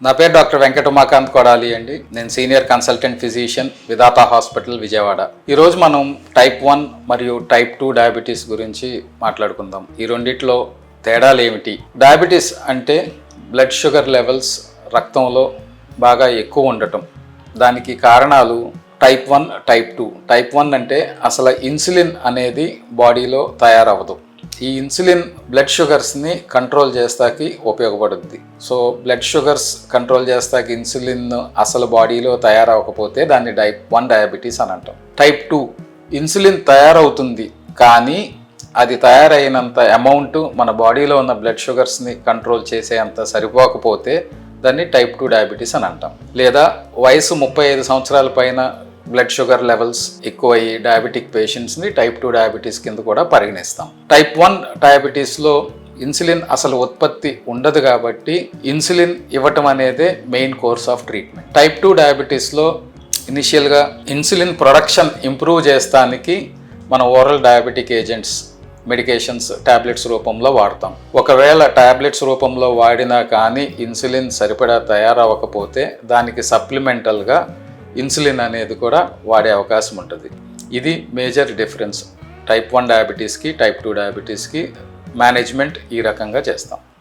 నా పేరు డాక్టర్ వెంకట ఉమాకాంత్ కొడాలి అండి. నేను సీనియర్ కన్సల్టెంట్ ఫిజిషియన్ విధాత హాస్పిటల్ విజయవాడ. ఈరోజు మనం టైప్ 1 మరియు టైప్ 2 డయాబెటీస్ గురించి మాట్లాడుకుందాం. ఈ రెండిట్లో తేడాలు ఏమిటి? డయాబెటీస్ అంటే బ్లడ్ షుగర్ లెవెల్స్ రక్తంలో బాగా ఎక్కువ ఉండటం. దానికి కారణాలు టైప్ 1, టైప్ 2. టైప్ 1 అంటే అసలు ఇన్సులిన్ అనేది బాడీలో తయారవ్వదు. ఈ ఇన్సులిన్ బ్లడ్ షుగర్స్ని కంట్రోల్ చేస్తాకి ఉపయోగపడుద్ది. సో బ్లడ్ షుగర్స్ కంట్రోల్ చేస్తాకి ఇన్సులిన్ అసలు బాడీలో తయారవకపోతే దాన్ని టైప్ 1 డయాబెటీస్ అని అంటాం. టైప్ 2 ఇన్సులిన్ తయారవుతుంది, కానీ అది తయారైనంత అమౌంట్ మన బాడీలో ఉన్న బ్లడ్ షుగర్స్ని కంట్రోల్ చేసే అంత సరిపోకపోతే దాన్ని టైప్ 2 డయాబెటీస్ అని అంటాం. లేదా వయసు 35 సంవత్సరాల పైన బ్లడ్ షుగర్ లెవెల్స్ ఎక్కువయ్యి డయాబెటిక్ పేషెంట్స్ని టైప్ 2 డయాబెటీస్ కింద కూడా పరిగణిస్తాం. టైప్ 1 డయాబెటీస్లో ఇన్సులిన్ అసలు ఉత్పత్తి ఉండదు, కాబట్టి ఇన్సులిన్ ఇవ్వటం అనేదే main course of treatment. Type 2 డయాబెటీస్లో ఇనిషియల్గా ఇన్సులిన్ ప్రొడక్షన్ ఇంప్రూవ్ చేస్తానికి మన oral diabetic agents, medications tablets రూపంలో వాడతాం. ఒకవేళ టాబ్లెట్స్ రూపంలో వాడినా కానీ ఇన్సులిన్ సరిపడా తయారవ్వకపోతే దానికి సప్లిమెంటల్గా ఇన్సులిన్ అనేది కూడా వాడే అవకాశం ఉంటుంది. ఇది మేజర్ డిఫరెన్స్ టైప్ 1 డయాబెటీస్కి టైప్ 2 డయాబెటీస్కి. మేనేజ్మెంట్ ఈ రకంగా చేస్తాం.